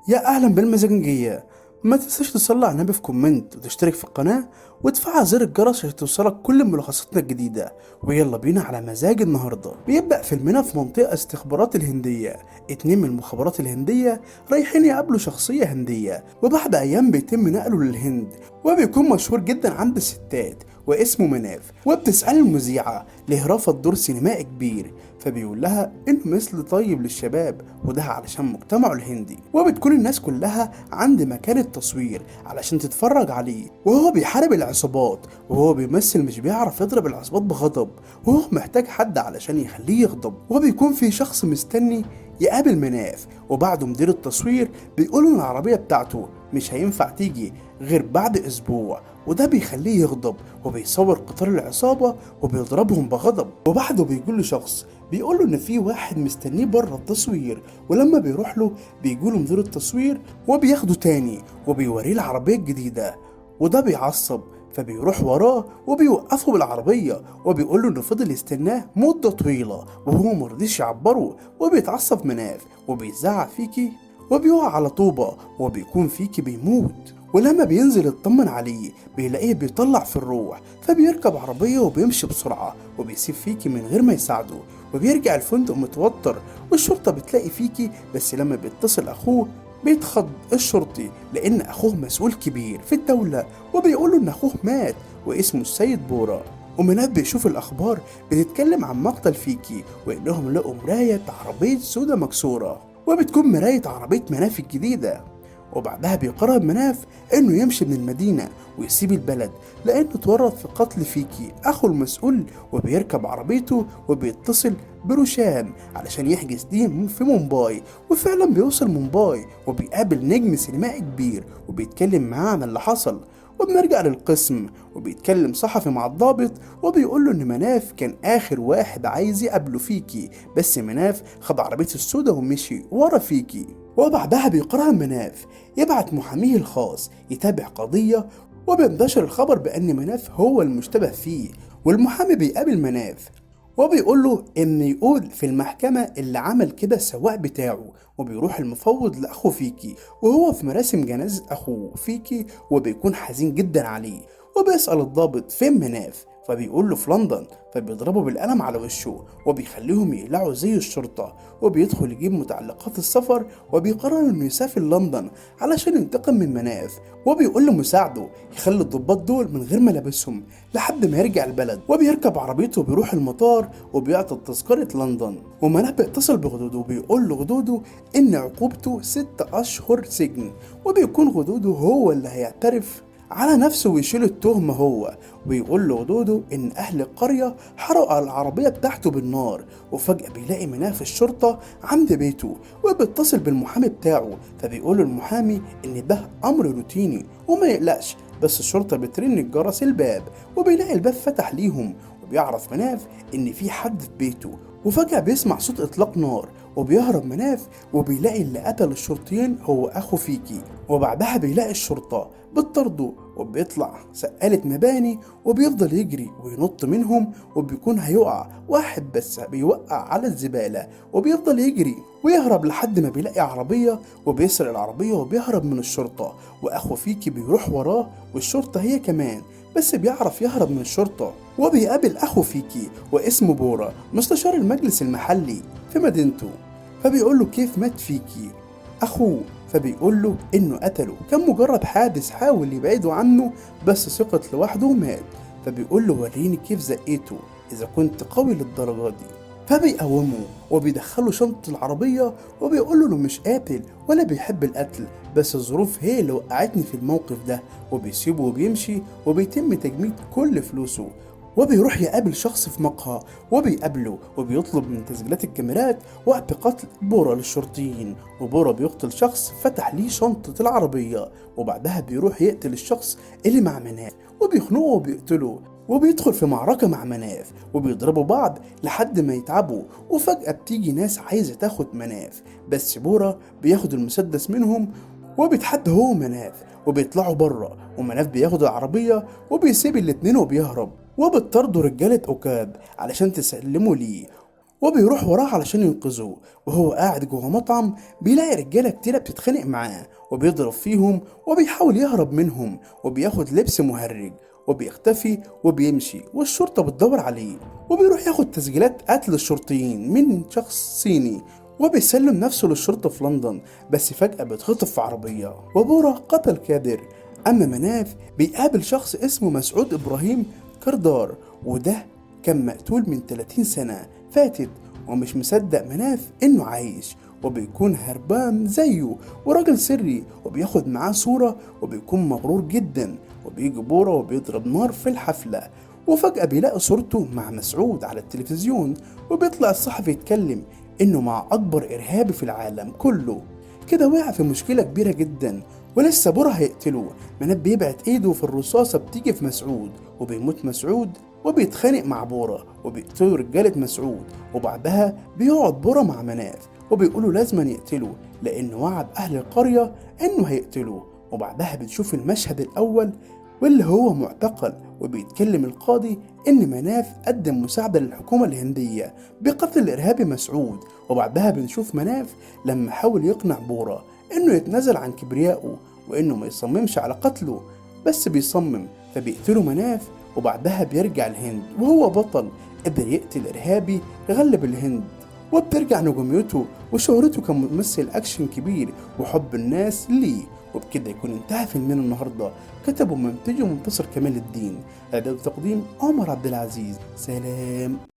يا اهلا بالمزاجنجية. ما تنساش تصلي على النبي في كومنت وتشترك في القناة وتفعل زر الجرس عشان توصلك كل ملخصاتنا الجديدة. ويلا بينا على مزاج النهاردة. بيبدأ فيلمنا في منطقة استخبارات الهندية. اتنين من المخابرات الهندية رايحين يقابلوا شخصية هندية، وبعد أيام بيتم نقله للهند، وبيكون مشهور جدا عند الستات واسمه مناف. وبتسأل المذيعة ليه رفض دور سينمائي كبير، فبيقول لها انه مثل طيب للشباب، وده علشان مجتمعه الهندي. وبتكون الناس كلها عند مكان التصوير علشان تتفرج عليه وهو بيحارب العصابات، وهو بيمثل مش بيعرف يضرب العصابات بغضب، وهو محتاج حد علشان يخليه يغضب. وبيكون في شخص مستني يقابل مناف، وبعده مدير التصوير بيقول ان العربية بتاعته مش هينفع تيجي غير بعد اسبوع، وده بيخليه يغضب وبيصور قطار العصابة وبيضربهم بغضب. وبعده بيقول له شخص بيقول له ان في واحد مستنيه بره التصوير، ولما بيروح له بيجوله مدير التصوير وبياخده تاني وبيوريه العربية الجديدة، وده بيعصب، فبيروح وراه وبيوقفه بالعربية وبيقول له انه فضل يستناه مدة طويلة وهو مرضيش يعبره. وبيتعصب مناف وبيزعق فيكي وبيقع على طوبة وبيكون فيكي بيموت. ولما بينزل يطمن عليه بيلاقيه بيطلع في الروح، فبيركب عربية وبيمشي بسرعة وبيسيب فيكي من غير ما يساعده، وبيرجع الفندق متوتر والشرطة بتلاقي فيكي. بس لما بيتصل أخوه بيتخض الشرطي لأن أخوه مسؤول كبير في الدولة، وبيقوله إن أخوه مات واسمه السيد بورا. ومناف بيشوف الأخبار بتتكلم عن مقتل فيكي، وإنهم لقوا مراية عربية سودا مكسورة، وبتكون مراية عربية مناف الجديدة. وبعدها بيقرر مناف انه يمشي من المدينة ويسيب البلد لانه اتورط في قتل فيكي اخو المسؤول. وبيركب عربيته وبيتصل بروشان علشان يحجز ليه في مومباي، وفعلا بيوصل مومباي وبيقابل نجم سينمائي كبير وبيتكلم معاه عن اللي حصل. وبنرجع للقسم وبيتكلم صحفي مع الضابط وبيقول له ان مناف كان اخر واحد عايز يقابله فيكي، بس مناف خد عربيته السودا ومشي ورا فيكي. وبعدها بيقرر مناف يبعت محاميه الخاص يتابع قضية، وبينتشر الخبر بأن مناف هو المشتبه فيه. والمحامي بيقابل مناف وبيقول له إن يقول في المحكمة اللي عمل كده السواق بتاعه. وبيروح المفوض لأخو فيكي وهو في مراسم جنازة أخوه فيكي وبيكون حزين جدا عليه، وبيسأل الضابط فين مناف، فبيقول له في لندن. فبيضربه بالقلم على وشه وبيخليهم يقلعوا زي الشرطة، وبيدخل يجيب متعلقات السفر وبيقرر انه يسافر لندن علشان ينتقم من مناف. وبيقول لمساعده يخلي الضباط دول من غير ملابسهم لحد ما يرجع البلد، وبيركب عربيته وبيروح المطار وبيعطي تذكرة لندن. ومناف بيتصل بغدوده وبيقول لغدوده ان عقوبته 6 اشهر سجن، وبيكون غدوده هو اللي هيعترف على نفسه ويشيل التهمة هو. ويقول لغدوده إن أهل القرية حرقوا على العربية بتاعته بالنار. وفجأة بيلاقي مناف الشرطة عند بيته وبيتصل بالمحامي بتاعه، فبيقول المحامي إن ده أمر روتيني وما يقلقش. بس الشرطة بترن الجرس الباب وبيلاقي الباب فتح ليهم، وبيعرف مناف إن في حد في بيته. وفجأة بيسمع صوت إطلاق نار وبيهرب مناف وبيلاقي اللي قتل الشرطيين هو أخو فيكي. وبعدها بيلاقي الشرطة بتطرده وبيطلع سقالة مباني وبيفضل يجري وينط منهم، وبيكون هيقع واحد بس بيوقع على الزبالة، وبيفضل يجري ويهرب لحد ما بيلاقي عربية وبيسرق العربية وبيهرب من الشرطة. وأخو فيكي بيروح وراه والشرطة هي كمان، بس بيعرف يهرب من الشرطة. وبيقابل أخو فيكي واسمه بورا مستشار المجلس المحلي في مدينته، فبيقول له كيف مات فيكي أخوه، فبيقول له إنه قتله، كان مجرد حادث حاول يبعده عنه بس سقط لوحده ومات. فبيقول له وريني كيف زقيته إذا كنت قوي للدرجة دي. فبيقومه وبيدخله شنطة العربية وبيقول له إنه مش قاتل ولا بيحب القتل، بس الظروف هي اللي وقعتني في الموقف ده. وبيسيبه وبيمشي وبيتم تجميد كل فلوسه. وبيروح يقابل شخص في مقهى وبيقابله وبيطلب من تسجيلات الكاميرات وقت قتل بورا للشرطيين. وبورا بيقتل شخص فتح ليه شنطة العربية، وبعدها بيروح يقتل الشخص اللي مع مناف وبيخنقه وبيقتله. وبيدخل في معركة مع مناف وبيضربوا بعض لحد ما يتعبوا. وفجأة بتيجي ناس عايزة تاخد مناف، بس بورا بياخد المسدس منهم وبيتحدى هو مناف وبيطلعوا بره، ومناف بياخد العربية وبيسيب الاتنين وبيهرب. وبتطردوا رجالة أوكاب علشان تسلموا ليه. وبيروح وراه علشان ينقذه. وهو قاعد جوه مطعم بيلاقي رجالة كتيرة بتتخانق معاه وبيضرب فيهم وبيحاول يهرب منهم وبياخد لبس مهرج وبيختفي وبيمشي والشرطة بتدور عليه. وبيروح ياخد تسجيلات قتل الشرطيين من شخص صيني وبيسلم نفسه للشرطة في لندن، بس فجأة بيتخطف في عربية وبورا قتل كادر. أما مناف بيقابل شخص اسمه مسعود إبراهيم كردار، وده كان مقتول من 30 سنة فاتت ومش مصدق مناف إنه عايش، وبيكون هربان زيه وراجل سري وبياخد معاه صورة وبيكون مغرور جدا. وبيجي بورا وبيضرب نار في الحفلة، وفجأة بيلاقي صورته مع مسعود على التلفزيون وبيطلع الصحفي يتكلم إنه مع أكبر إرهابي في العالم كله. كده وقع في مشكلة كبيرة جدا ولسه بورا هيقتله. مناب بيبعت ايده في الرصاصة بتيجي في مسعود وبيموت مسعود وبيتخانق مع بورا وبيقتلوا رجالة مسعود. وبعدها بيقعد بورا مع مناف وبيقولوا لازم يقتله لأنه وعد أهل القرية إنه هيقتله. وبعدها بنشوف المشهد الأول واللي هو معتقل وبيتكلم القاضي إن مناف قدم مساعدة للحكومة الهندية بقتل الإرهابي مسعود. وبعدها بنشوف مناف لما حاول يقنع بورا إنه يتنازل عن كبريائه وإنه ما يصممش على قتله، بس بيصمم فبيقتله مناف. وبعدها بيرجع الهند وهو بطل قدر يقتل إرهابي غلب الهند، وبترجع نجوميته وشهرته كممثل أكشن كبير وحب الناس ليه. وبكده يكون انتهى فيلمنا النهارده. كتبه ومنتجه منتصر كمال الدين، إعداد وتقديم عمر عبد العزيز. سلام.